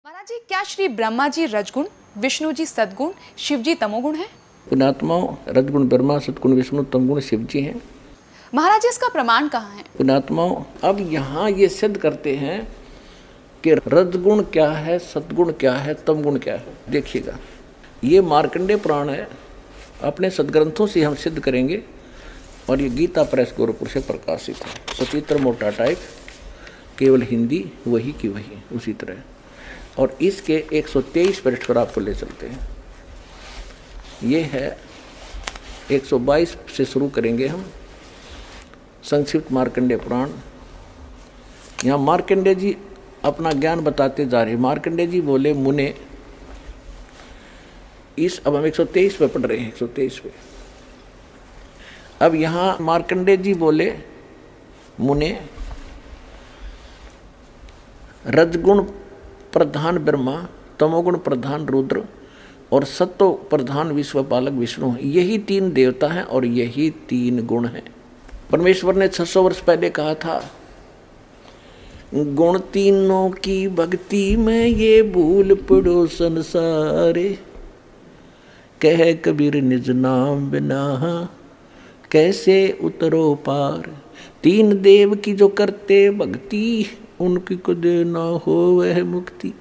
महाराज जी, क्या श्री ब्रह्मा जी रजगुण, विष्णु जी सद्गुण, शिव जी तमोगुण है? पुण्यात्माओं, रजगुण ब्रह्मा, सद्गुण विष्णु, तमगुण शिव जी हैं। महाराज जी, इसका प्रमाण कहाँ है? पुण्यात्माओं, अब यहाँ ये सिद्ध करते हैं कि रजगुण क्या है, सद्गुण क्या है, तमगुण क्या है। देखिएगा, ये मार्कंडेय पुराण है, अपने सदग्रंथों से हम सिद्ध करेंगे। और ये गीता प्रेस गोरखपुर से प्रकाशित है, सचित्र मोटा टाइप, केवल हिंदी वही की वही उसी तरह। और इसके 123 पृष्ठ पर आपको ले चलते हैं। ये है 122 से शुरू करेंगे हम संक्षिप्त मार्कंडेय पुराण। यहाँ मार्कंडेय जी अपना ज्ञान बताते जा रहे। मार्कंडेय जी बोले, मुने, अब हम 123 पे पढ़ रहे हैं, 123 पे। अब यहाँ मार्कंडेय जी बोले, मुने, रजगुण प्रधान ब्रह्मा, तमोगुण प्रधान रुद्र और सत्व प्रधान विश्वपालक विष्णु, यही तीन देवता हैं और यही तीन गुण हैं। परमेश्वर ने 600 वर्ष पहले कहा था, गुण तीनों की भक्ति में ये भूल पड़ो संसारे, कह कबीर निज नाम बिना कैसे उतरो पार। तीन देव की जो करते भक्ति, उनकी को देना हो वह मुक्ति।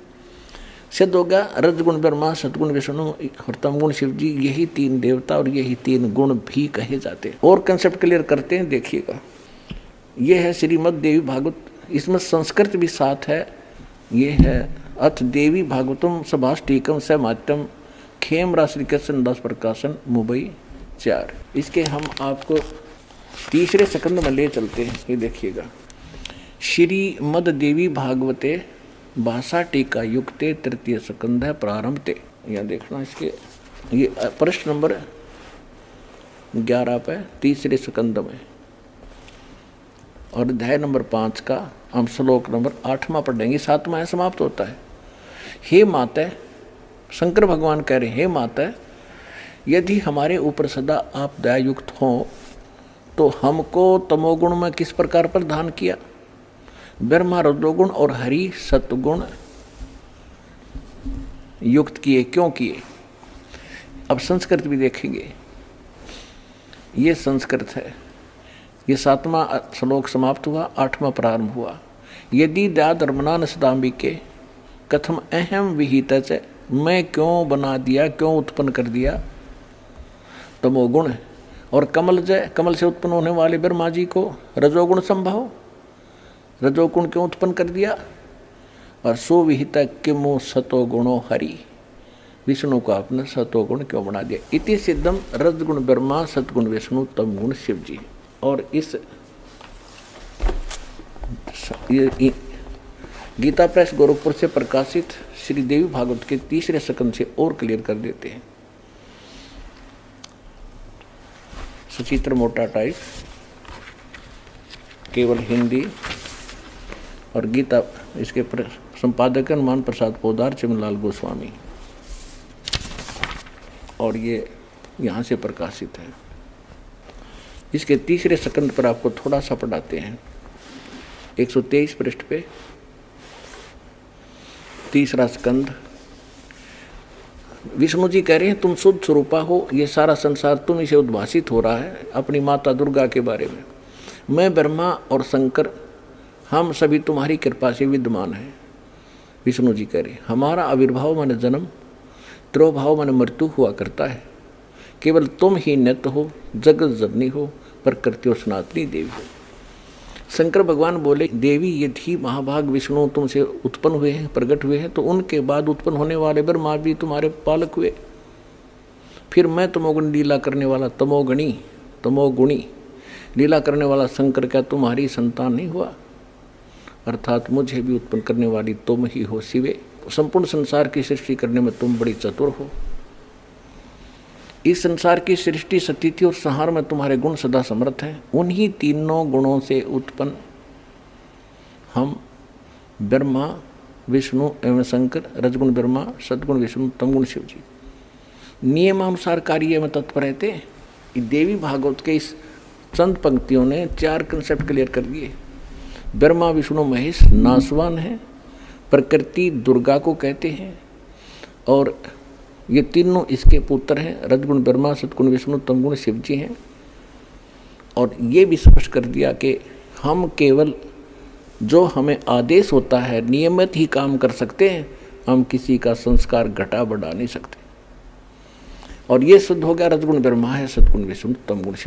सिद्ध होगा, रजगुण ब्रह्मा, सद्गुण विष्णु और तमगुण शिव जी, यही तीन देवता और यही तीन गुण भी कहे जाते हैं। और कंसेप्ट क्लियर करते हैं, देखिएगा। यह है श्रीमद् देवी भागवत, इसमें संस्कृत भी साथ है। ये है अथ देवी भागवतम सभाष्टीकम समात्यम खेमरा श्री कृष्ण दास प्रकाशन मुंबई 4। इसके हम आपको तीसरे स्कंद में ले चलते हैं। ये देखिएगा, श्रीमद् देवी भागवते भाषा टीका युक्ते तृतीय स्कंध है प्रारंभते। यहाँ देखना, इसके ये पृष्ठ नंबर 11 पे तीसरे स्कंद में, और अध्याय नंबर 5 का हम श्लोक नंबर 8वां पढ़ेंगे। 7वां है, समाप्त होता है। हे माता, शंकर भगवान कह रहे हैं, हे माता, यदि हमारे ऊपर सदा आप दयायुक्त हों तो हमको तमोगुण में किस प्रकार प्रदान किया, ब्रह्मा रजोगुण और हरि सत्वगुण युक्त किए, क्यों किए। अब संस्कृत भी देखेंगे, ये संस्कृत है। ये 7वां श्लोक समाप्त हुआ, 8वां प्रारंभ हुआ। यदि दया धर्मना न सदाम्बिके कथम अहम विहित, मैं क्यों बना दिया, क्यों उत्पन्न कर दिया तमोगुण। और कमल जय, कमल से उत्पन्न होने वाले ब्रह्मा जी को रजोगुण संभव, रजोगुण क्यों उत्पन्न कर दिया। और सुविहित किमो सतो गुणो हरि, विष्णु को आपने सतोगुण क्यों बना दिया। इति सिद्धम रजगुण ब्रह्मा, सतगुण विष्णु, तमगुण शिव जी। और इस गीता प्रेस गोरखपुर से प्रकाशित श्री देवी भागवत के तीसरे स्कंद से और क्लियर कर देते हैं। सचित्र मोटा टाइप, केवल हिंदी, और गीता इसके संपादक हनुमान प्रसाद पोदार, चिमनलाल गोस्वामी, और ये यहाँ से प्रकाशित है। इसके तीसरे स्कंद पर आपको थोड़ा सा पढ़ाते हैं। 123 पृष्ठ पे तीसरा स्कंद। विष्णु जी कह रहे हैं, तुम शुद्ध स्वरूपा हो, ये सारा संसार तुम इसे उद्भासित हो रहा है अपनी माता दुर्गा के बारे में। मैं ब्रह्मा और शंकर, हम सभी तुम्हारी कृपा से विद्यमान हैं। विष्णु जी कह रहे, हमारा आविर्भाव माने जन्म, त्रोभाव माने मृत्यु हुआ करता है। केवल तुम ही नित्य हो, जगत जननी हो, प्रकृति और सनातनी देवी हो। शंकर भगवान बोले, देवी यदि महाभाग विष्णु तुमसे उत्पन्न हुए हैं, प्रकट हुए हैं, तो उनके बाद उत्पन्न होने वाले ब्रह्मा भी तुम्हारे पालक हुए। फिर मैं तमोगुण लीला करने वाला तमोगुणी लीला करने वाला शंकर, क्या तुम्हारी संतान नहीं हुआ। अर्थात मुझे भी उत्पन्न करने वाली तुम ही हो शिवे। संपूर्ण संसार की सृष्टि करने में तुम बड़ी चतुर हो। इस संसार की सृष्टि, स्थिति और संहार में तुम्हारे गुण सदा समर्थ हैं। उन्हीं तीनों गुणों से उत्पन्न हम ब्रह्मा, विष्णु एवं शंकर, रजगुण ब्रह्मा, सद्गुण विष्णु, तमगुण शिव जी, नियमानुसार कार्य में तत्पर रहते हैं। देवी भागवत के इस चंद पंक्तियों ने 4 कंसेप्ट क्लियर कर दिए। ब्रह्मा विष्णु महेश नासवान है, प्रकृति दुर्गा को कहते हैं, और ये तीनों इसके पुत्र हैं। रजगुण ब्रह्मा, सतगुण विष्णु, तमगुण शिव जी हैं। और ये भी स्पष्ट कर दिया कि हम केवल जो हमें आदेश होता है नियमित ही काम कर सकते हैं, हम किसी का संस्कार घटा बढ़ा नहीं सकते। और ये सिद्ध हो गया रजगुण ब्रह्मा है, सतगुण विष्णु, तमगुण शिव।